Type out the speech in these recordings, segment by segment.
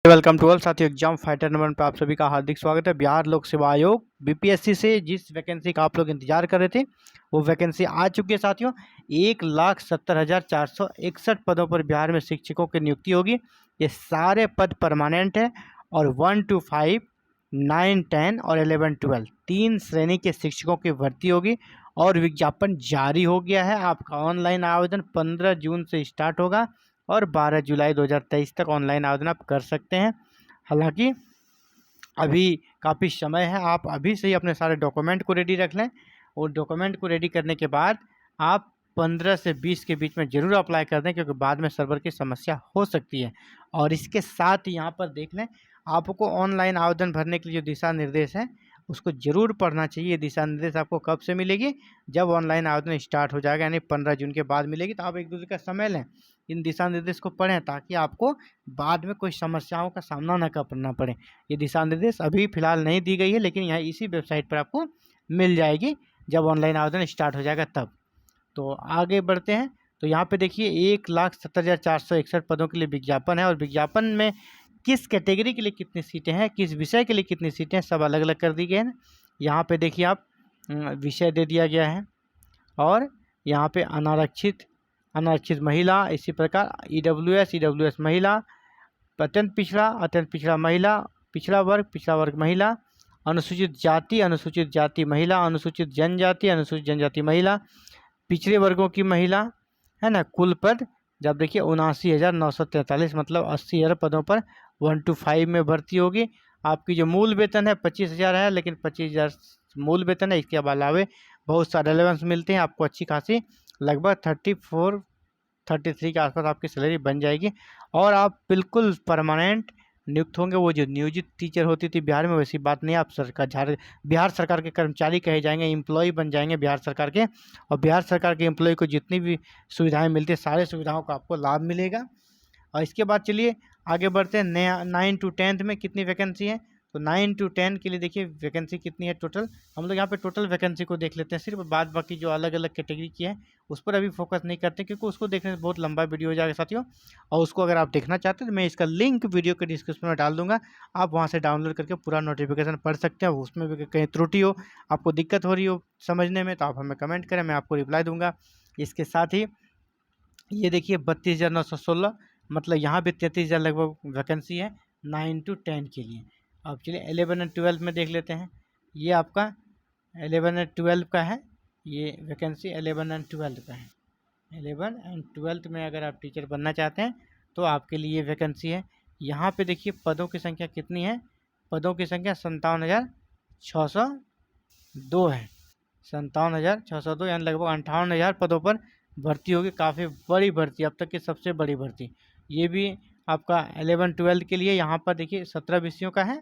Welcome to all साथियों। Exam fighter number पर आप सभी का हार्दिक स्वागत है। बिहार लोक सेवा आयोग बीपीएससी से जिस वैकेंसी का आप लोग इंतजार कर रहे थे वो वैकेंसी आ चुकी है साथियों। 1,70,461 पदों पर बिहार में शिक्षकों की नियुक्ति होगी। ये सारे पद परमानेंट है और 1 to 5, 9, 10 और 11, 12 तीन श्रेणी के शिक्षकों की भर्ती होगी और विज्ञापन जारी हो गया है। आपका ऑनलाइन आवेदन 15 जून से स्टार्ट होगा और 12 जुलाई 2023 तक ऑनलाइन आवेदन आप कर सकते हैं। हालांकि अभी काफ़ी समय है, आप अभी से ही अपने सारे डॉक्यूमेंट को रेडी रख लें और डॉक्यूमेंट को रेडी करने के बाद आप 15 से 20 के बीच में ज़रूर अप्लाई कर दें, क्योंकि बाद में सर्वर की समस्या हो सकती है। और इसके साथ ही यहाँ पर देख लें, आपको ऑनलाइन आवेदन भरने के लिए जो दिशा निर्देश हैं उसको ज़रूर पढ़ना चाहिए। ये दिशा निर्देश आपको कब से मिलेगी? जब ऑनलाइन आवेदन स्टार्ट हो जाएगा, यानी 15 जून के बाद मिलेगी। तो आप एक दूसरे का समय लें, इन दिशा निर्देश को पढ़ें, ताकि आपको बाद में कोई समस्याओं का सामना न करना पड़े। ये दिशा निर्देश अभी फ़िलहाल नहीं दी गई है, लेकिन यहाँ इसी वेबसाइट पर आपको मिल जाएगी जब ऑनलाइन आवेदन स्टार्ट हो जाएगा तब। तो आगे बढ़ते हैं। तो यहाँ पे देखिए 1,70,461 पदों के लिए विज्ञापन है और विज्ञापन में किस कैटेगरी के लिए कितनी सीटें हैं, किस विषय के लिए कितनी सीटें हैं, सब अलग अलग कर दी गई हैं। यहाँ पे देखिए आप विषय दे दिया गया है और यहाँ पे अनारक्षित महिला, इसी प्रकार ईडब्ल्यूएस महिला, अत्यंत पिछड़ा महिला, पिछड़ा वर्ग महिला, अनुसूचित जाति महिला, अनुसूचित जनजाति महिला, पिछड़े वर्गों की महिला, है ना। कुल पद जब देखिए 79,943, मतलब 80,000 पदों पर 1 to 5 में भर्ती होगी। आपकी जो मूल वेतन है 25,000 है, लेकिन 25,000 मूल वेतन है, इसके अलावा बहुत सारे अलाउंस मिलते हैं आपको। अच्छी खासी लगभग 34-33 के आसपास आपकी सैलरी बन जाएगी और आप बिल्कुल परमानेंट नियुक्त होंगे। वो जो नियोजित टीचर होती थी बिहार में, वैसी बात नहीं। आप बिहार सरकार के कर्मचारी कहे जाएंगे, एम्प्लॉय बन जाएंगे बिहार सरकार के। और बिहार सरकार के एम्प्लॉय को जितनी भी सुविधाएं मिलती है, सारे सुविधाओं का आपको लाभ मिलेगा। और इसके बाद चलिए आगे बढ़ते हैं। नया 9 to 10 में कितनी वैकेंसी है? तो 9 to 10 के लिए देखिए वैकेंसी कितनी है टोटल। हम लोग यहाँ पे टोटल वैकेंसी को देख लेते हैं, सिर्फ बाद बाकी जो अलग अलग कैटेगरी की है उस पर अभी फोकस नहीं करते, क्योंकि उसको देखने से बहुत लंबा वीडियो हो जाएगा साथियों। और उसको अगर आप देखना चाहते हैं तो मैं इसका लिंक वीडियो के डिस्क्रिप्शन में डाल दूंगा, आप वहाँ से डाउनलोड करके पूरा नोटिफिकेशन पढ़ सकते हैं। उसमें भी कहीं त्रुटि हो, आपको दिक्कत हो रही हो समझने में, तो आप हमें कमेंट करें, मैं आपको रिप्लाई दूंगा। इसके साथ ही ये देखिए 32,916, मतलब यहाँ भी 33,000 लगभग वैकेंसी है 9 to 10 के लिए। अब चलिए 11 और 12 में देख लेते हैं। ये आपका 11 और 12 का है, ये वैकेंसी 11 और 12 का है। 11 और 12 में अगर आप टीचर बनना चाहते हैं तो आपके लिए वैकेंसी है। यहाँ पे देखिए पदों की संख्या कितनी है? पदों की संख्या 57,602 है। 57,602, यानी लगभग 58,000 पदों पर भर्ती होगी। काफ़ी बड़ी भर्ती, अब तक की सबसे बड़ी भर्ती। ये भी आपका 11-12 के लिए। यहाँ पर देखिए 17 विषयों का है,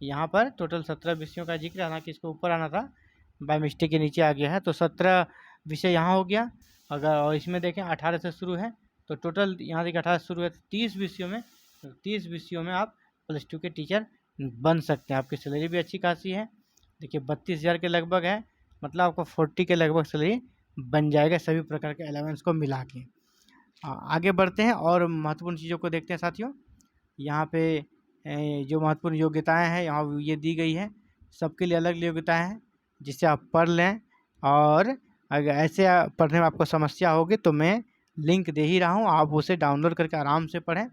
यहाँ पर टोटल 17 विषयों का जिक्र, हालांकि इसको ऊपर आना था, बाय मिस्टेक के नीचे आ गया है। तो 17 विषय यहाँ हो गया। अगर और इसमें देखें 18 से शुरू है, तो टोटल यहाँ देखिए 18 से शुरू है, तो 30 विषयों में, तो 30 विषयों में आप +2 के टीचर बन सकते हैं। आपकी सैलरी भी अच्छी खासी है, देखिए 32,000 के लगभग है, मतलब आपको 40 के लगभग सैलरी बन जाएगा सभी प्रकार के अलाउंस को मिला के। आगे बढ़ते हैं और महत्वपूर्ण चीज़ों को देखते हैं साथियों। यहाँ पे जो महत्वपूर्ण योग्यताएं हैं यहाँ ये दी गई है, सबके लिए अलग योग्यताएं हैं, जिससे आप पढ़ लें। और अगर ऐसे पढ़ने में आपको समस्या होगी तो मैं लिंक दे ही रहा हूँ, आप उसे डाउनलोड करके आराम से पढ़ें।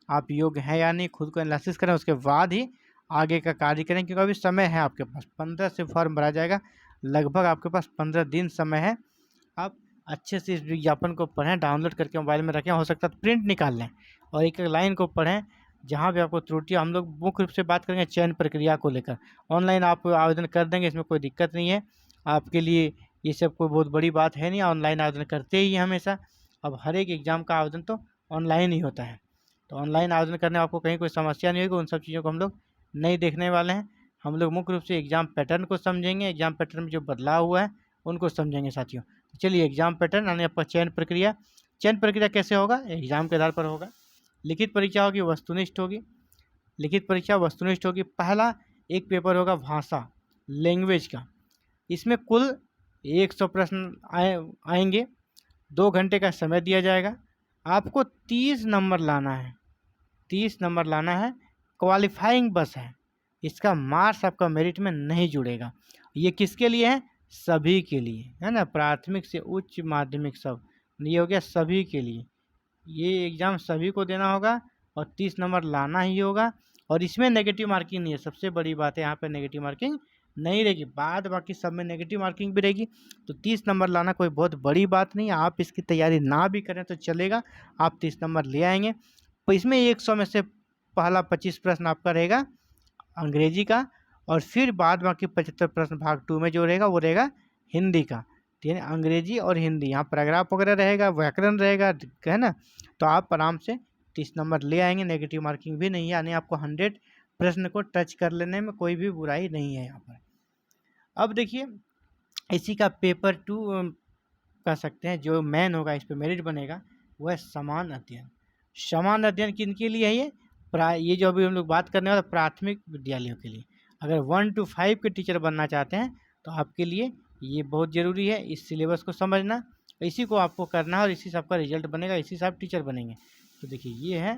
आप योग्य हैं या नहीं खुद को एनालिसिस करें, उसके बाद ही आगे का कार्य करें, क्योंकि अभी समय है आपके पास। 15 से फॉर्म भरा जाएगा, लगभग आपके पास 15 दिन समय है। आप अच्छे से इस विज्ञापन को पढ़ें, डाउनलोड करके मोबाइल में रखें, हो सकता है प्रिंट निकाल लें और एक एक लाइन को पढ़ें। जहाँ भी आपको त्रुटियाँ, हम लोग मुख्य रूप से बात करेंगे चयन प्रक्रिया को लेकर। ऑनलाइन आप आवेदन कर देंगे, इसमें कोई दिक्कत नहीं है आपके लिए, ये सब कोई बहुत बड़ी बात है नहीं। ऑनलाइन आवेदन करते ही हमेशा, अब हर एक एग्ज़ाम का आवेदन तो ऑनलाइन ही होता है। तो ऑनलाइन आवेदन करने में आपको कहीं कोई समस्या नहीं होगी, उन सब चीज़ों को हम लोग नहीं देखने वाले हैं। हम लोग मुख्य रूप से एग्ज़ाम पैटर्न को समझेंगे, एग्ज़ाम पैटर्न में जो बदलाव हुआ है उनको समझेंगे साथियों। चलिए एग्ज़ाम पैटर्न यानी आपका चयन प्रक्रिया कैसे होगा? एग्ज़ाम के आधार पर होगा। लिखित परीक्षा होगी, वस्तुनिष्ठ होगी। पहला एक पेपर होगा भाषा, लैंग्वेज का, इसमें कुल 100 प्रश्न आएंगे। 2 घंटे का समय दिया जाएगा। आपको 30 नंबर लाना है, 30 नंबर लाना है। क्वालिफाइंग बस है, इसका मार्क्स आपका मेरिट में नहीं जुड़ेगा। ये किसके लिए है? सभी के लिए, है ना, प्राथमिक से उच्च माध्यमिक सब, ये हो गया सभी के लिए। ये एग्ज़ाम सभी को देना होगा और 30 नंबर लाना ही होगा, और इसमें नेगेटिव मार्किंग नहीं है। सबसे बड़ी बात है यहाँ पे नेगेटिव मार्किंग नहीं रहेगी, बाद बाकी सब में नेगेटिव मार्किंग भी रहेगी। तो 30 नंबर लाना कोई बहुत बड़ी बात नहीं है, आप इसकी तैयारी ना भी करें तो चलेगा, आप 30 नंबर ले आएंगे। तो इसमें 100 में से पहला 25 प्रश्न आपका रहेगा अंग्रेजी का, और फिर बाद बाकी 75 प्रश्न भाग 2 में जो रहेगा वो रहेगा हिंदी का। यानी अंग्रेजी और हिंदी, यहाँ पैराग्राफ वगैरह रहेगा, व्याकरण रहेगा, है ना। तो आप आराम से 30 नंबर ले आएंगे, नेगेटिव मार्किंग भी नहीं है, यानी आपको 100 प्रश्न को टच कर लेने में कोई भी बुराई नहीं है यहाँ पर। अब देखिए इसी का पेपर 2 कह सकते हैं, जो मेन होगा, इस पर मेरिट बनेगा, वह समान अध्ययन। समान अध्ययन किन के लिए है? ये जो अभी हम लोग बात करने वाले प्राथमिक विद्यालयों के लिए। अगर 1 to 5 के टीचर बनना चाहते हैं तो आपके लिए ये बहुत ज़रूरी है, इस सिलेबस को समझना, इसी को आपको करना है और इसी से आपका रिजल्ट बनेगा, इसी से आप टीचर बनेंगे। तो देखिए ये है,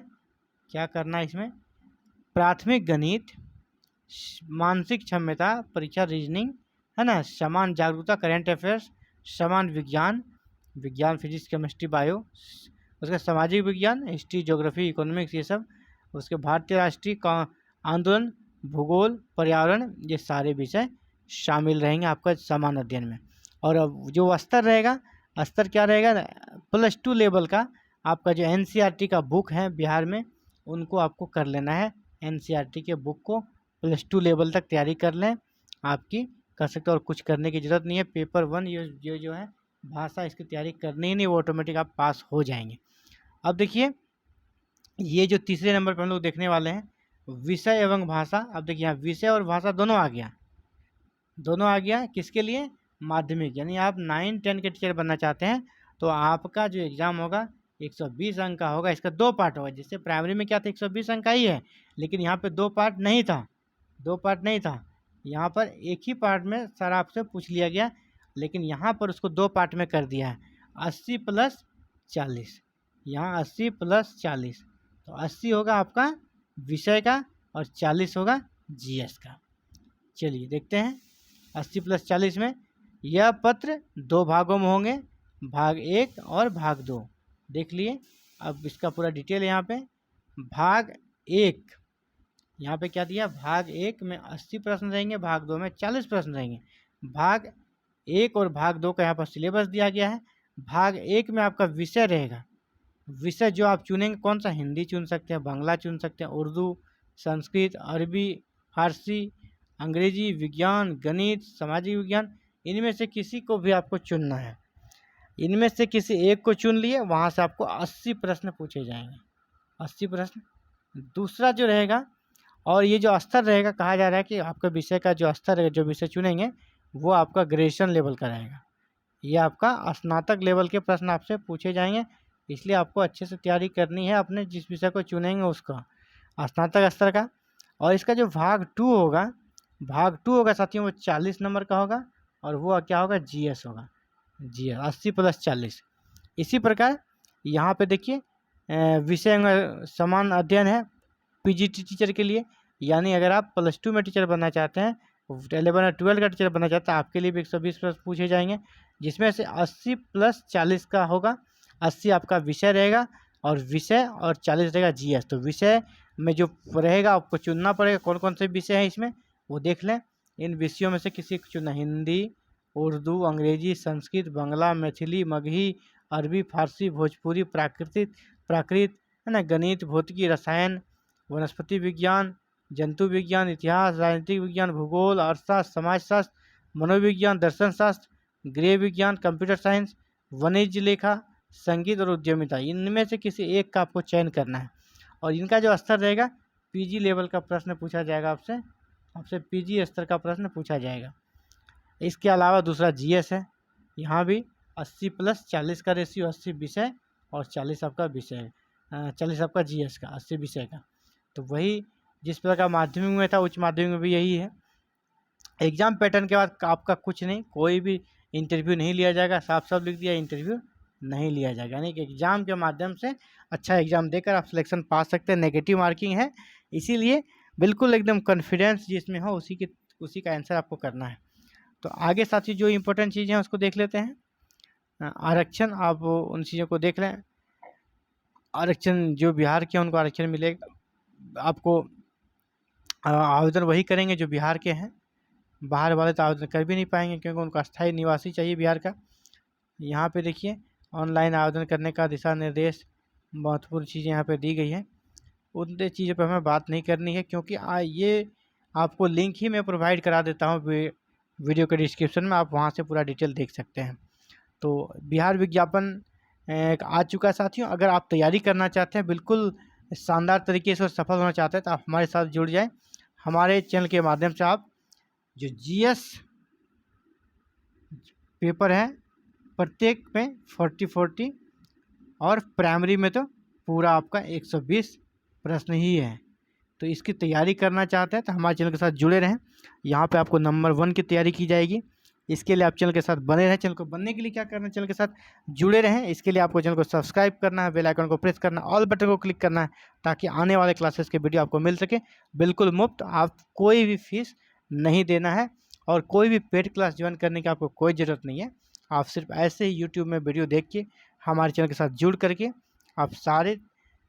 क्या करना है इसमें, प्राथमिक गणित, मानसिक क्षमता परीक्षा, रीजनिंग, है ना, समान जागरूकता, करेंट अफेयर्स, समान विज्ञान, विज्ञान फिजिक्स केमिस्ट्री बायो, उसका सामाजिक विज्ञान, हिस्ट्री ज्योग्राफी इकोनॉमिक्स, ये सब, उसके भारतीय राष्ट्रीय आंदोलन, भूगोल, पर्यावरण, ये सारे विषय शामिल रहेंगे आपका समान अध्ययन में। और अब जो स्तर रहेगा, स्तर क्या रहेगा, +2 लेवल का आपका जो NCERT का बुक है बिहार में, उनको आपको कर लेना है। NCERT के बुक को +2 लेवल तक तैयारी कर लें, आपकी कर सकते, और कुछ करने की ज़रूरत नहीं है। पेपर 1 ये जो है भाषा, इसकी तैयारी करनी ही नहीं, वो ऑटोमेटिक आप पास हो जाएंगे। अब देखिए ये जो तीसरे नंबर पर हम लोग देखने वाले हैं, विषय एवं भाषा। अब देखिए यहाँ विषय और भाषा दोनों आ गया, दोनों आ गया। किसके लिए? माध्यमिक, यानी आप 9-10 के टीचर बनना चाहते हैं तो आपका जो एग्ज़ाम होगा 120 अंक का होगा। इसका 2 पार्ट होगा, जैसे प्राइमरी में क्या था 120 अंक का ही है, लेकिन यहाँ पे 2 पार्ट नहीं था, 2 पार्ट नहीं था। यहाँ पर एक ही पार्ट में सर आपसे पूछ लिया गया, लेकिन यहाँ पर उसको 2 पार्ट में कर दिया है। 80 + 40, यहाँ 80 + 40, तो 80 होगा आपका विषय का और 40 होगा GS का। चलिए देखते हैं, 80 + 40 में यह पत्र 2 भागों में होंगे, भाग 1 और भाग 2। देख लिए, अब इसका पूरा डिटेल यहाँ पे। भाग 1 यहाँ पे क्या दिया, भाग 1 में 80 प्रश्न रहेंगे, भाग 2 में 40 प्रश्न रहेंगे। भाग 1 और भाग 2 का यहाँ पर सिलेबस दिया गया है। भाग 1 में आपका विषय रहेगा, विषय जो आप चुनेंगे कौन सा, हिंदी चुन सकते हैं, बांग्ला चुन सकते हैं, उर्दू, संस्कृत, अरबी, फारसी, अंग्रेजी, विज्ञान, गणित, सामाजिक विज्ञान, इनमें से किसी को भी आपको चुनना है। इनमें से किसी एक को चुन लिए, वहाँ से आपको 80 प्रश्न पूछे जाएंगे, 80 प्रश्न। दूसरा जो रहेगा, और ये जो स्तर रहेगा, कहा जा रहा है कि आपका विषय का जो स्तर है, जो विषय चुनेंगे वो आपका ग्रेजुएशन लेवल का रहेगा। ये आपका स्नातक लेवल के प्रश्न आपसे पूछे जाएंगे, इसलिए आपको अच्छे से तैयारी करनी है अपने जिस विषय को चुनेंगे उसका, स्नातक स्तर का। और इसका जो भाग 2 होगा, भाग 2 होगा साथियों, वो 40 नंबर का होगा, और वो क्या होगा, GS होगा, GS 80 + 40। इसी प्रकार यहाँ पे देखिए विषय में समान अध्ययन है PGT टीचर के लिए, यानी अगर आप +2 में टीचर बनना चाहते हैं, 11 और 12 का टीचर बनना चाहते हैं, आपके लिए भी 120 प्रश्न पूछे जाएंगे, जिसमें से 80 + 40 का होगा। 80 आपका विषय रहेगा और विषय, और 40 रहेगा GS। तो विषय में जो रहेगा आपको चुनना पड़ेगा, कौन कौन से विषय हैं इसमें वो देख लें। इन विषयों में से किसी को चुनना, हिंदी, उर्दू, अंग्रेजी, संस्कृत, बांग्ला, मैथिली, मगही, अरबी, फारसी, भोजपुरी, प्राकृत, है ना, गणित, भौतिकी, रसायन, वनस्पति विज्ञान, जंतु विज्ञान, इतिहास, राजनीतिक विज्ञान, भूगोल, अर्थशास्त्र, समाजशास्त्र, मनोविज्ञान, दर्शन शास्त्र, गृह विज्ञान, कंप्यूटर साइंस, वाणिज्य लेखा, संगीत और उद्यमिता। इनमें से किसी एक का आपको चयन करना है, और इनका जो स्तर रहेगा PG लेवल का प्रश्न पूछा जाएगा आपसे PG स्तर का प्रश्न पूछा जाएगा। इसके अलावा दूसरा GS है, यहाँ भी 80 + 40 का रेशियो, 80 विषय और 40 आपका विषय, 40 आपका GS का, 80 विषय का। तो वही जिस प्रकार माध्यमिक में था, उच्च माध्यमिक में भी यही है। एग्ज़ाम पैटर्न के बाद आपका कुछ नहीं, कोई भी इंटरव्यू नहीं लिया जाएगा, साफ साफ लिख दिया, इंटरव्यू नहीं लिया जाएगा। यानी कि एग्ज़ाम के माध्यम से अच्छा एग्ज़ाम देकर आप सिलेक्शन पा सकते हैं। नेगेटिव मार्किंग है, इसीलिए बिल्कुल एकदम कॉन्फिडेंस जिसमें हो उसी का आंसर आपको करना है। तो आगे साथी जो इम्पोर्टेंट चीज़ें हैं उसको देख लेते हैं। आरक्षण, आप उन चीज़ों को देख लें। आरक्षण जो बिहार के हैं उनको आरक्षण मिलेगा। आपको आवेदन वही करेंगे जो बिहार के हैं, बाहर वाले तो आवेदन कर भी नहीं पाएंगे क्योंकि उनको अस्थायी निवासी चाहिए बिहार का। यहाँ पे देखिए ऑनलाइन आवेदन करने का दिशा निर्देश, महत्वपूर्ण चीज़ें यहाँ पे दी गई हैं। उन चीज़ों पर हमें बात नहीं करनी है क्योंकि ये आपको लिंक ही मैं प्रोवाइड करा देता हूँ वीडियो के डिस्क्रिप्शन में, आप वहाँ से पूरा डिटेल देख सकते हैं। तो बिहार विज्ञापन आ चुका है साथियों। अगर आप तैयारी करना चाहते हैं बिल्कुल शानदार तरीके से और सफल होना चाहते हैं तो आप हमारे साथ जुड़ जाएं। हमारे चैनल के माध्यम से आप जो जीएस पेपर है प्रत्येक में 40-40 और प्राइमरी में तो पूरा आपका 120 प्रश्न ही है। तो इसकी तैयारी करना चाहते हैं तो हमारे चैनल के साथ जुड़े रहें। यहाँ पे आपको नंबर 1 की तैयारी की जाएगी। इसके लिए आप चैनल के साथ बने रहें। चैनल को बनने के लिए क्या करना है, चैनल के साथ जुड़े रहें। इसके लिए आपको चैनल को सब्सक्राइब करना है, बेल आइकन को प्रेस करना, ऑल बटन को क्लिक करना है ताकि आने वाले क्लासेस के वीडियो आपको मिल सके बिल्कुल मुफ्त। आप कोई भी फीस नहीं देना है और कोई भी पेड क्लास ज्वाइन करने की आपको कोई ज़रूरत नहीं है। आप सिर्फ ऐसे ही यूट्यूब में वीडियो देख के हमारे चैनल के साथ जुड़ करके आप सारे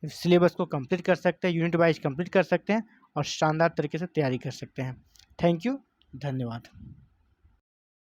सिलेबस को कंप्लीट कर सकते हैं, यूनिट वाइज कंप्लीट कर सकते हैं और शानदार तरीके से तैयारी कर सकते हैं। थैंक यू, धन्यवाद।